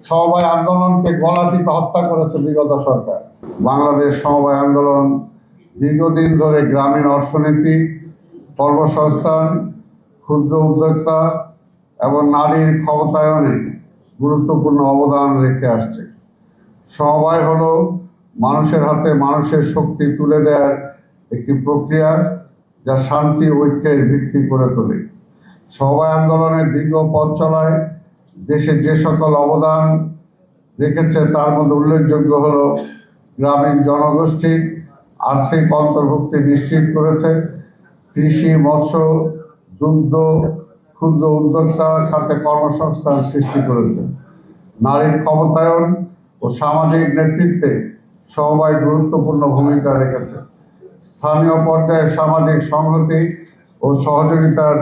সমবায় আন্দোলনকে গলা টিপে হত্যা করেছে বিগত সরকার। বাংলাদেশ সমবায় আন্দোলন দীর্ঘদিন ধরে গ্রামীণ অর্থনীতি, কর্মসংস্থান, ক্ষুদ্র উদ্যোক্তা এবং নারীর ক্ষমতায়নে গুরুত্বপূর্ণ অবদান রেখে আসছে। সমবায় হলো মানুষের হাতে মানুষের শক্তি তুলে দেওয়ার একটি প্রক্রিয়া, যা শান্তি ঐক্যের ভিত্তি করে তোলে। সমবায় আন্দোলনের দীর্ঘ পথ চলায় দেশে যে সকল অবদান রেখেছে তার মধ্যে উল্লেখযোগ্য হল গ্রামীণ জনগোষ্ঠীর আর্থিক অন্তর্ভুক্তি নিশ্চিত করেছে, কৃষি, মৎস্য, দুগ্ধ, ক্ষুদ্র উদ্যোক্তা খাতে কর্মসংস্থান সৃষ্টি করেছে, নারীর ক্ষমতায়ন ও সামাজিক নেতৃত্বে সমবায় গুরুত্বপূর্ণ ভূমিকা রেখেছে, স্থানীয় পর্যায়ে সামাজিক সংহতি ও সহযোগিতার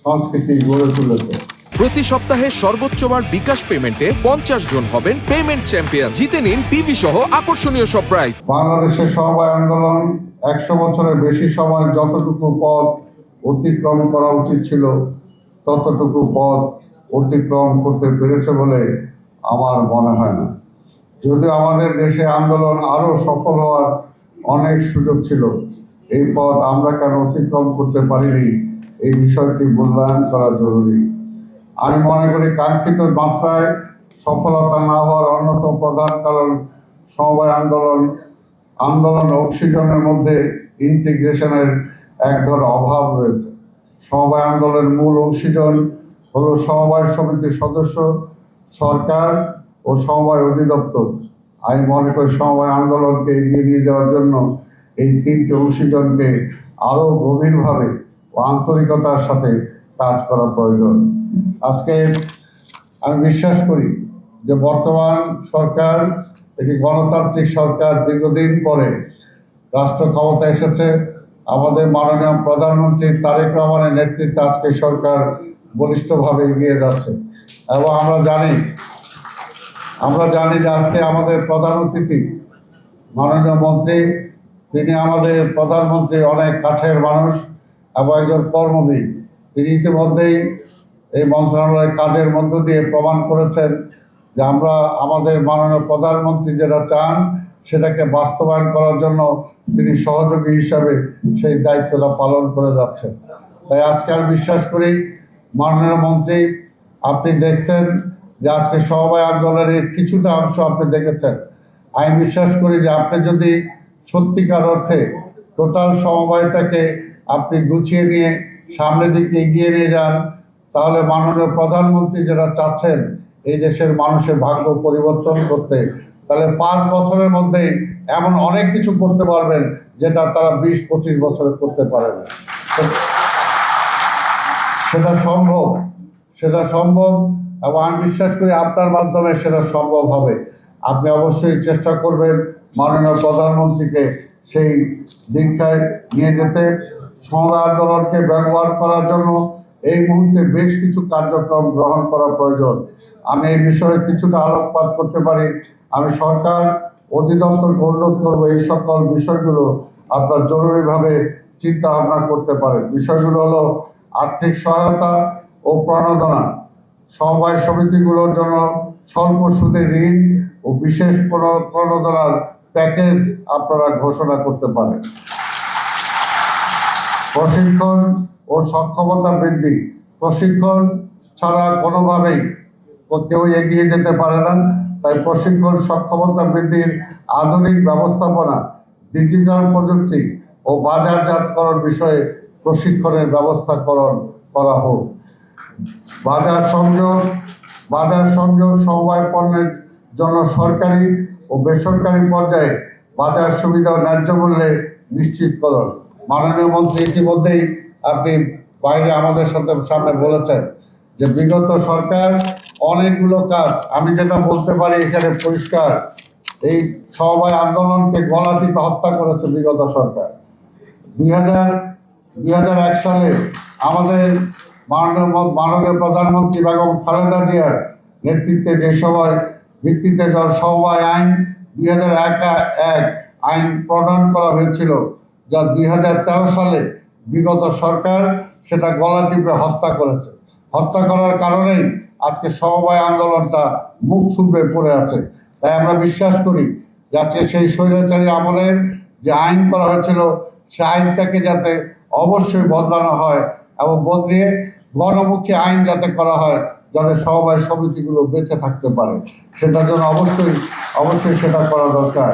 সংস্কৃতি গড়ে তুলেছে। প্রতি সপ্তাহে সর্বোচ্চবার বিকাশ পেমেন্টে 50 জন হবেন পেমেন্ট চ্যাম্পিয়ন। জিতে নিন টিভি সহ আকর্ষণীয় সব প্রাইজ। বাংলাদেশের সমবায় আন্দোলন 100 বছরের বেশি সময় যতটুকু পথ অতিক্রম করা উচিত ছিল ততটুকু পথ অতিক্রম করতে পেরেছে বলে আমার মনে হয় না। যদিও আমাদের দেশে আন্দোলন আরো সফল হওয়ার অনেক সুযোগ ছিল, এই পথ আমরা কেন অতিক্রম করতে পারিনি এই বিষয়টি মূল্যায়ন করা জরুরি। আমি মনে করি কাঙ্ক্ষিত মাত্রায় সফলতা না হওয়ার অন্যতম প্রধান কারণ সমবায় আন্দোলন অংশীজনের মধ্যে ইন্টিগ্রেশনের এক ধরনের অভাব রয়েছে। সমবায় আন্দোলনের মূল অংশীজন হলো সমবায় সমিতির সদস্য, সরকার ও সমবায় অধিদপ্তর। আমি মনে করি সমবায় আন্দোলনকে এগিয়ে নিয়ে যাওয়ার জন্য এই 3টে অংশীজনকে আরো গভীরভাবে ও আন্তরিকতার সাথে কাজ করা প্রয়োজন। আজকে আমি বিশ্বাস করি যে বর্তমান সরকার একটি গণতান্ত্রিক সরকার, দীর্ঘদিন পরে রাষ্ট্র ক্ষমতা এসেছে। আমাদের মাননীয় প্রধানমন্ত্রী তারেক রহমানের নেতৃত্বে আজকে সরকার বলিষ্ঠভাবে এগিয়ে যাচ্ছে এবং আমরা জানি যে আজকে আমাদের প্রধান অতিথি মাননীয় মন্ত্রী, তিনি আমাদের প্রধানমন্ত্রী অনেক কাছের মানুষ এবং একজন কর্মবীর। তিনি ইতিমধ্যেই এই মন্ত্রণালয়ের কাজের মধ্য দিয়ে প্রমাণ করেছেন যে আমরা আমাদের মাননীয় প্রধানমন্ত্রী যেটা চান সেটাকে বাস্তবায়ন করার জন্য তিনি সহযোগী হিসাবে সেই দায়িত্বটা পালন করে যাচ্ছেন। তাই আজকে আমি বিশ্বাস করি মাননীয় মন্ত্রী, আপনি দেখছেন যে আজকে সমবায় আন্দোলনের কিছুটা অংশ আপনি দেখেছেন। আমি বিশ্বাস করি যে আপনি যদি সত্যিকার অর্থে টোটাল সমবায়টাকে আপনি গুছিয়ে নিয়ে সামনের দিকে এগিয়ে নিয়ে যান, তাহলে মাননীয় প্রধানমন্ত্রী যেটা চাচ্ছেন এই দেশের মানুষের ভাগ্য পরিবর্তন করতে, তাহলে 5 বছরের মধ্যেই এমন অনেক কিছু করতে পারবেন যেটা তারা 20-25 বছরে করতে পারে না। সেটা সম্ভব এবং আমি বিশ্বাস করি আপনার মাধ্যমে সেটা সম্ভব হবে। আপনি অবশ্যই চেষ্টা করবেন মাননীয় প্রধানমন্ত্রীকে সেই দীক্ষায় নিয়ে যেতে। সমবায় আন্দোলনকে ব্যবহার করার জন্য এই মুহূর্তে বেশ কিছু কার্যক্রম গ্রহণ করা প্রয়োজন। আমি এই বিষয়ে কিছুটা আলোকপাত করতে পারি। আমি সরকার অধিদপ্তরকে অনুরোধ করবো এই সকল বিষয়গুলো আপনার জরুরিভাবে চিন্তা ভাবনা করতে পারেন। বিষয়গুলো হলো আর্থিক সহায়তা ও প্রণোদনা, সমবায় সমিতিগুলোর জন্য স্বল্প সুদে ঋণ ও বিশেষ প্রণোদনার প্যাকেজ আপনারা ঘোষণা করতে পারেন। প্রশিক্ষণ ও সক্ষমতা বৃদ্ধি, প্রশিক্ষণ ছাড়া কোনোভাবেই কেউ এগিয়ে যেতে পারে না। তাই প্রশিক্ষণ, সক্ষমতা বৃদ্ধির আধুনিক ব্যবস্থাপনা, ডিজিটাল প্রযুক্তি ও বাজারজাতকরণ বিষয়ে প্রশিক্ষণের ব্যবস্থাকরণ করা হোক। বাজার সংযোগ সমবায় পণ্যের জন্য সরকারি ও বেসরকারি পর্যায়ে বাজার সুবিধা ও ন্যায্য মূল্যে নিশ্চিতকরণ। মাননীয় মন্ত্রী ইতিমধ্যেই আপনি বাইরে আমাদের সামনে বলেছেন যে বিগত সরকার অনেকগুলো কাজ, আমি যেটা বলতে পারি এখানে পরিষ্কার, এই সমবায় আন্দোলনকে গলা টিপে হত্যা করেছে বিগত সরকার। 2001 সালে আমাদের মাননীয় প্রধানমন্ত্রী বেগম খালেদা জিয়ার নেতৃত্বে যে সময় ভিত্তিতে সমবায় আইন 2001 আইন প্রণয়ন করা হয়েছিল, যা 2013 সালে বিগত সরকার সেটা গলা টিপে হত্যা করেছে। হত্যা করার কারণেই আজকে সমবায় আন্দোলনটা মুখ থুবড়ে পড়ে আছে। তাই আমরা বিশ্বাস করি যে আজকে সেই স্বৈরাচারী আমলের যে আইন করা হয়েছিল সে আইনটাকে যাতে অবশ্যই বদলানো হয় এবং বদলিয়ে গণমুখী আইন যাতে করা হয়, যাতে সমবায় সমিতিগুলো বেঁচে থাকতে পারে, সেটার জন্য অবশ্যই সেটা করা দরকার।